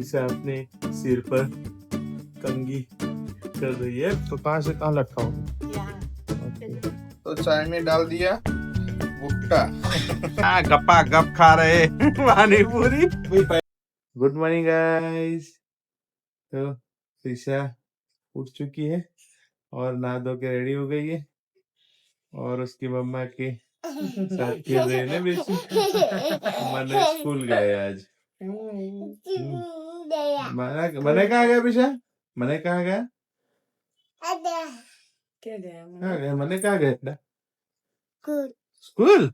इसे अपने सिर पर कंघी कर रही है। तो कहाँ से कहाँ लटका हो? तो चाय में डाल दिया भुट्टा। गप्पा गप खा रहे पानी पूरी। Good morning guys. तो ईशा उठ चुकी है और नहा धो के रेडी हो गई है और उसकी मम्मा के साथ खेल रहे हैं ना बेसी। मने स्कूल गए आज। मने कहाँ गया पिशा? मने कहाँ गया? कहाँ गया? मने कहाँ गया? स्कूल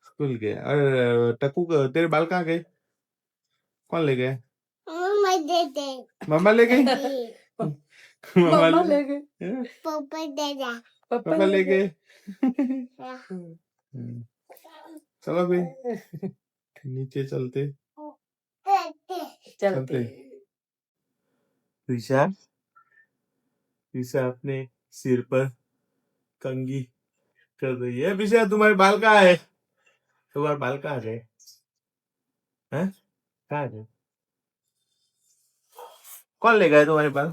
स्कूल गया। और टकू तेरे बाल कहाँ गए? कौन ले गए? मम्मा ले गई। मम्मा ले गए। पापा ले गए। चलो भाई नीचे चलते। ईशा अपने सिर पर कंघी कर रही है। ईशा तुम्हारे बाल कहाँ है? तुम्हारे बाल कहाँ गए? हैं? कहाँ गए? कौन ले गया तुम्हारे बाल?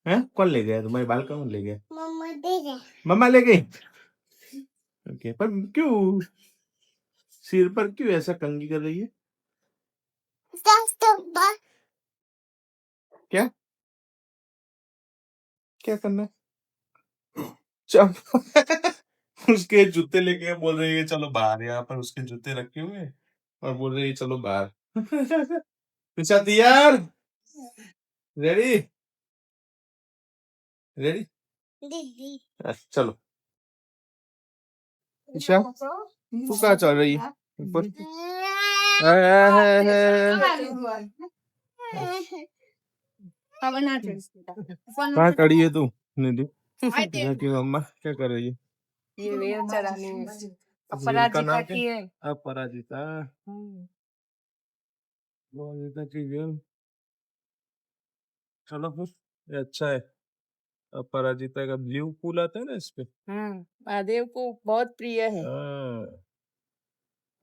हैं? कौन ले गया तुम्हारे बाल? कौन ले गया? मम्मा ले गई। ओके, पर क्यों सिर पर क्यों ऐसा कंघी कर रही है? क्या क्या करना है? चल उसके जूते लेके बोल रही है चलो बाहर। यहाँ पर उसके जूते रखे हुए हैं और बोल रही है चलो बाहर। पीछा तैयार? Ready ready? चलो ईशा तू कहाँ चल रही है? ऊपर कहाँ खड़ी है तू? निधि की मम्मा क्या कर रही है? ये रेल चलाने में अपराजिता की है। अपराजिता की गेम। चलो फिर ये अच्छा है। अपराजिता का ब्लू फूल आता है ना इस पे। महादेव को बहुत प्रिय है।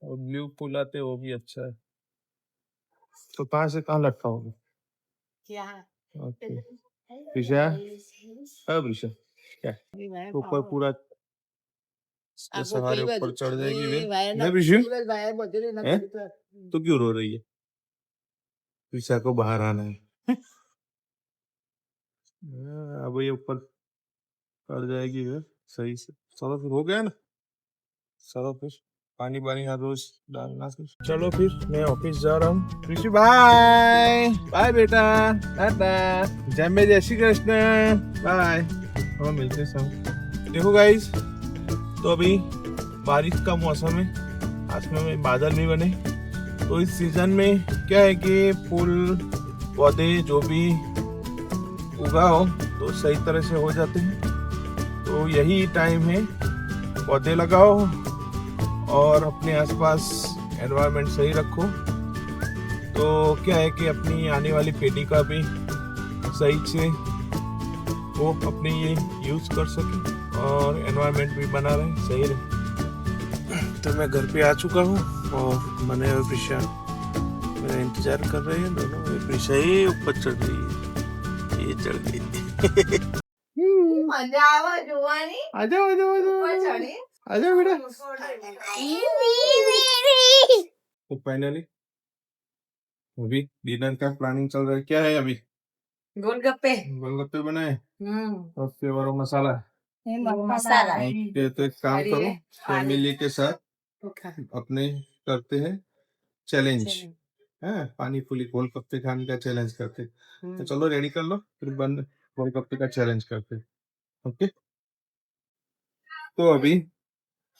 और ब्लू फूल आते वो भी अच्छा है। तो कहाँ से कहाँ लटका होगा? ओके ऋषा। अब ऋषा क्या ऊपर पूरा इसके सहारे ऊपर चढ़ जाएगी वे। मैं ऋषि तो क्यों रो रही है? ऋषा को बाहर आना है। अब ये ऊपर चढ़ जाएगी वे सही से। चलो फिर हो गया ना। चलो फिर पानी हर रोज डालना। फिर चलो फिर मैं ऑफिस जा रहा हूँ। ऋषि बाय बाय बेटा टाटा। जय श्री कृष्ण बाय। और मिलते हैं। देखो गाइस तो अभी बारिश का मौसम है। आसमान में बादल भी बने। तो इस सीजन में क्या है कि फूल पौधे जो भी उगाओ तो सही तरह से हो जाते हैं। तो यही टाइम है पौधे लगाओ और अपने आसपास एनवायरनमेंट सही रखो। तो क्या है कि अपनी आने वाली पीढ़ी का भी सही से वो अपने ये यूज कर सके और एनवायरनमेंट भी बना रहे सही रहे। तो मैं घर पे आ चुका हूँ और मैंने और प्रिशा मेरा इंतजार कर रहे हैं दोनों। प्रिशा ही ऊपर चढ़ रही है। ये चढ़ गई। आजाओ बेटा। तो फाइनली अभी डिनर का प्लानिंग चल रहा है। क्या है अभी? गोलगप्पे बनाए और फ्लेवर मसाला। तो एक काम करो फैमिली के साथ अपने करते हैं चैलेंज है। पानी पूरी गोलगप्पे खाने का चैलेंज करते। तो चलो रेडी कर लो फिर बंद गोलगप्पे का चैलेंज करते। ओके तो अभी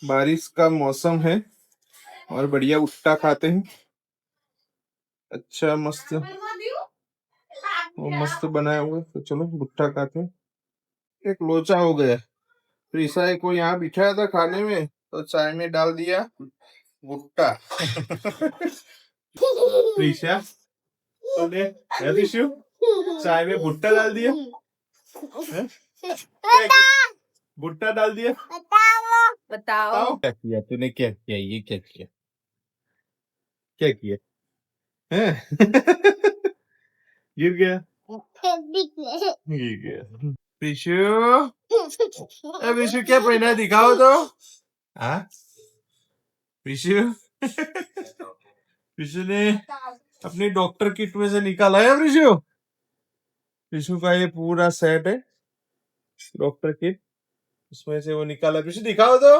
बारिश का मौसम है और बढ़िया भुट्टा खाते हैं। अच्छा मस्त वो मस्त बनाया हुआ। तो चलो भुट्टा खाते हैं। एक लोचा हो गया। फिर ईसाई को यहाँ बिठाया था खाने में तो चाय में डाल दिया भुट्टा। ईशा चाय में भुट्टा डाल दिया। भुट्टा डाल दिया। बताओ क्या किया तूने? क्या किया? ये क्या किया? क्या किया? हैं? गिर गया गिर गया प्रिशु प्रिशु क्या पहना है दिखाओ तो हाँ प्रिशु प्रिशु ने अपनी डॉक्टर किट में से निकाला है प्रिशु प्रिशु का ये पूरा सेट है डॉक्टर किट उसमें से वो निकाला प्रिशु दिखाओ तो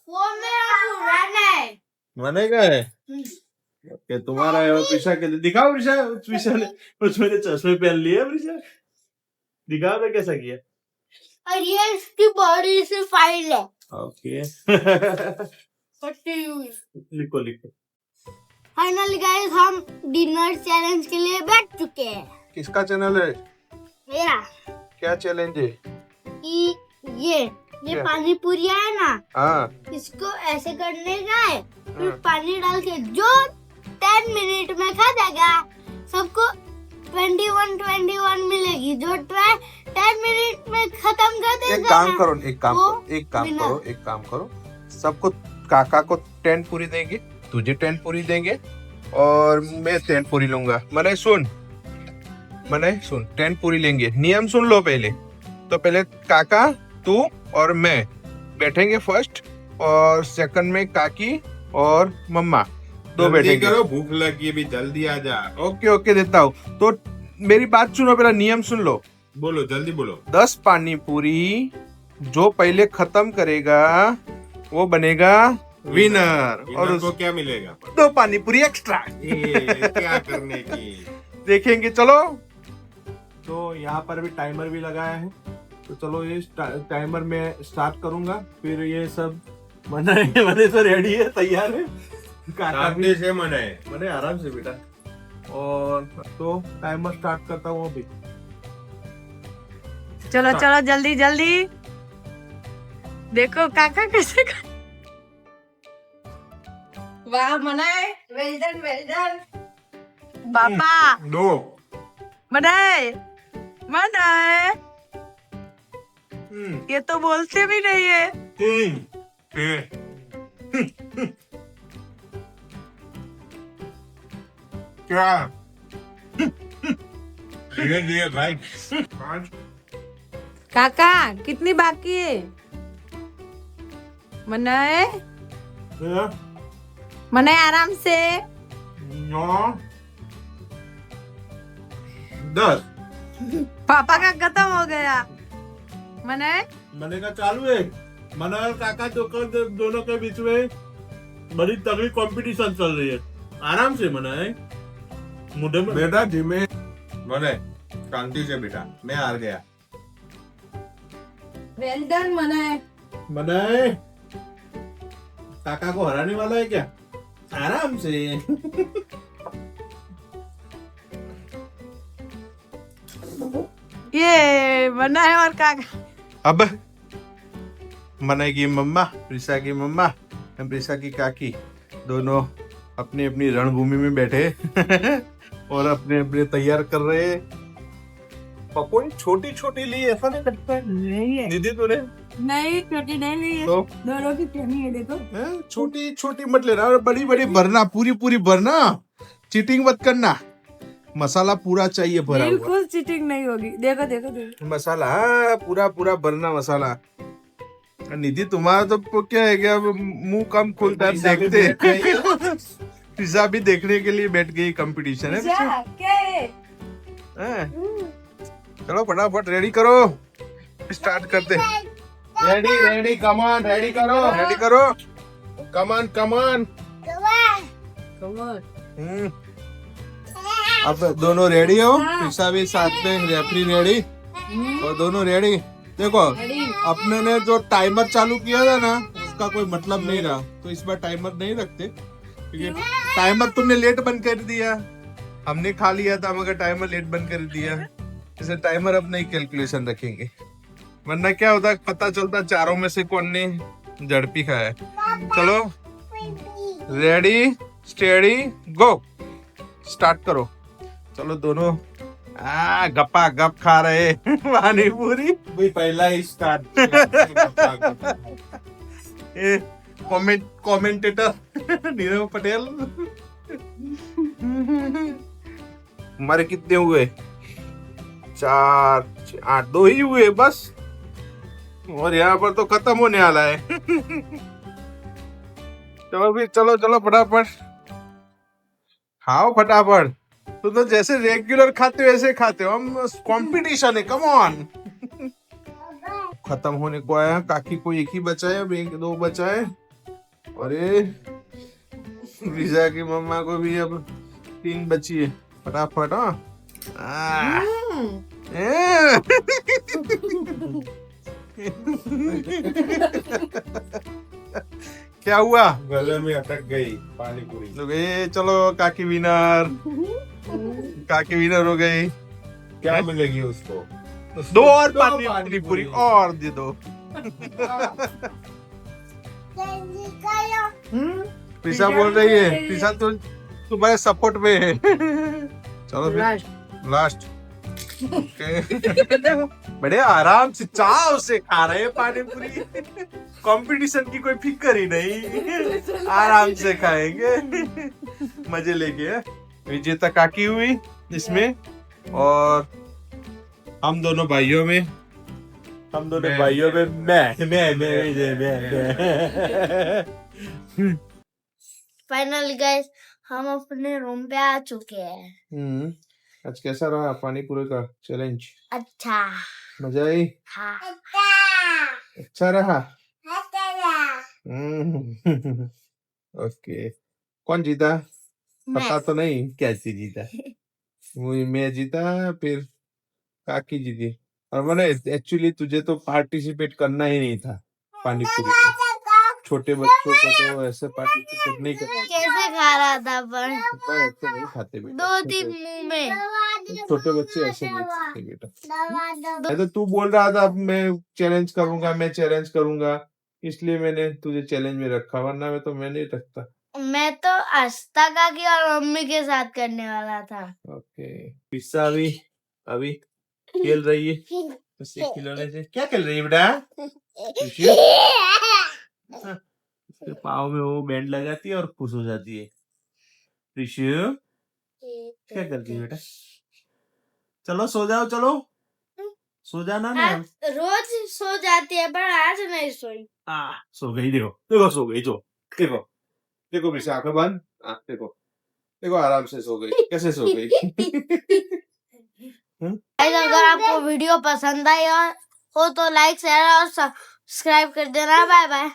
वो मेरा मने का है ओके तुम्हारा है और प्रिशा के लिए दिखाओ प्रिशा प्रिशा ने उसमें ने चश्मे पहन लिए प्रिशा दिखाओ तो कैसा किया और ये इसकी बॉडी से फाइल है ओके फटी हुई। लिखो लिखो फाइनली गाइस हम डिनर चैलेंज के लिए बैठ चुके हैं। किसका चैनल है मेरा क्या चैलेंज है कि ये क्या? पानी पूरी है ना हाँ इसको ऐसे करने का है फिर पानी डाल के जो 10 मिनट में खा जाएगा सबको 21 मिलेगी जो 10 मिनट में खत्म कर देगा एक काम ना, करो वो एक काम winner। करो एक काम करो सबको काका को 10 पूरी देंगे तुझे 10 पूरी देंगे और मैं 10 पूरी लूंगा मने सुन 10 पूरी लेंगे नियम सुन लो पहले तो पहले काका तू और मैं बैठेंगे फर्स्ट और सेकंड में काकी और मम्मा दो बैठेंगे करो भूख लगी है, भी जल्दी आ जा। ओके ओके देता हूँ तो मेरी बात सुनो पहला नियम सुन लो बोलो जल्दी बोलो 10 पानी पूरी जो पहले खत्म करेगा वो बनेगा विनर और उसको क्या मिलेगा 2 पानी पूरी एक्स्ट्रा क्या करने की देखेंगे चलो तो यहाँ पर भी टाइमर भी लगाया है तो चलो ये टाइमर में स्टार्ट करूंगा फिर ये सब मने तो रेडी है तैयार है काका भी शांति से मनाए मने आराम से बेटा और तो टाइमर स्टार्ट करता हूँ अभी चलो चलो जल्दी जल्दी देखो काका कैसे वाह मनाए वेल डन पापा दो मनाए मनाए ये तो बोलते भी नहीं है 3 क्या धीरे धीरे भाई 5 काका कितनी बाकी है मनाए मनाए आराम से 9 10 पापा का खत्म हो गया मनाए मने का चालू है मना और काका दोनों के बीच में बड़ी तगड़ी कंपटीशन चल रही है आराम से मना है मुझे बेटा धीमे बोले शांति से बेटा मैं हार गया वेल डन मनाए मना है काका को हराने वाला है क्या आराम से ये मनाए और काका अब मना की मम्मा प्रिसा की मम्मा प्रिसा की काकी दोनों अपनी अपनी रणभूमि में बैठे और अपने अपने तैयार कर रहे हैं पकौड़ी छोटी छोटी ली ऐसा नहीं लगता है नहीं है दीदी तूने नहीं छोटी नहीं ली है तो दोनों की सेमी है देखो छोटी छोटी मत लेना और बड़ी बड़ी भरना पूरी पूरी भरना चीटिंग मत करना मसाला पूरा चाहिए भरा हुआ बिल्कुल चीटिंग नहीं होगी देखो देखो देखो मसाला हाँ, पूरा पूरा भरना मसाला निधि तुम्हारा तो क्या है क्या मुंह कम खोलता है देखते पिज्जा भी देखने के लिए बैठ गई कंपटीशन है पिज़्ज़ा, क्या है हैं? चलो फटाफट रेडी करो स्टार्ट करते रेडी रेडी कमान रेडी करो कमान कमान Come on. अब दोनों रेडी हो पिज्जा भी साथ में रेफरी रेडी और दोनों रेडी देखो अपने ने जो टाइमर चालू किया था ना उसका कोई मतलब नहीं रहा तो इस बार टाइमर नहीं रखते क्योंकि टाइमर तुमने लेट बंद कर दिया हमने खा लिया था मगर टाइमर लेट बंद कर दिया इसे टाइमर अब नहीं कैलकुलेशन रखेंगे वरना क्या होता पता चलता चारों में से कौन ने झड़पी खाया चलो रेडी स्टेडी गो स्टार्ट करो चलो दोनों गप्पा गप खा रहे पानी पूरी भाई पहला ही स्टार्ट कमेंटेटर नीरव पटेल हमारे कितने हुए? 4 6 8 2 ही हुए बस। और यहाँ पर तो खत्म होने वाला है। चलो फिर चलो चलो फटाफट खाओ फटाफट। तो जैसे रेगुलर खाते हो वैसे खाते हो, हम कंपटीशन है, कम ऑन। खत्म होने को आया, काकी को एक ही बचा है, अब 1 2 बचा है। अरे रिजा की मम्मा को भी अब 3 बची है। फटाफट हाँ। क्या हुआ? गले में अटक गई पानी पूरी। तो गए, चलो काकी विनर। काकी विनर हो गई। क्या मिलेगी उसको? 2 और पानी पूरी और दे दो। पिसा बोल रही है, पिसा तो तुम्हारे सपोर्ट में है। चलो फिर लास्ट। बड़े आराम से चाव से खा रहे हैं पानी पूरी। कंपटीशन की कोई फिक्र ही नहीं, आराम से खाएंगे मजे लेके। विजेता काकी हुई इसमें, और हम दोनों भाइयों में फाइनली गाइस हम अपने रूम पे आ चुके हैं। आज कैसा रहा पानी पूरी का चैलेंज? अच्छा। मजा आई? हाँ। अच्छा रहा। ओके, कौन जीता? पता तो नहीं कैसे जीता। मैं जीता, फिर काकी जीती। और मैंने एक्चुअली तुझे तो पार्टिसिपेट करना ही नहीं था पानी पूरी में। छोटे बच्चों को तो ऐसे पार्टिसिपेट नहीं करना। कैसे खा रहा था पर ऐसे नहीं खाते बेटा। 2-3 मुंह में। छोटे बच्चे ऐसे नहीं खाते बेटा। तो तू बोल रहा था मैं चैलेंज करूंगा, इसलिए मैंने तुझे चैलेंज में रखा, वरना मैं नहीं रखता। मैं तो आस्था काकी और मम्मी के साथ करने वाला था। ओके, पिस्सा अभी खेल रही है उससे खिलौने से। क्या खेल रही है बेटा? उसके पाँव में वो बैंड लगाती है और खुश हो जाती है। प्रिशु क्या करती है बेटा? चलो सो जाओ, चलो सो जाना ना। रोज सो जाती है पर आज नहीं सोई। सो गई। देखो सो गई। जो देखो प्रिशु आंखें बंद। देखो आराम से सो गई। कैसे सो गई? अगर आपको वीडियो पसंद आई हो तो लाइक शेयर और सब्सक्राइब कर देना। Bye bye.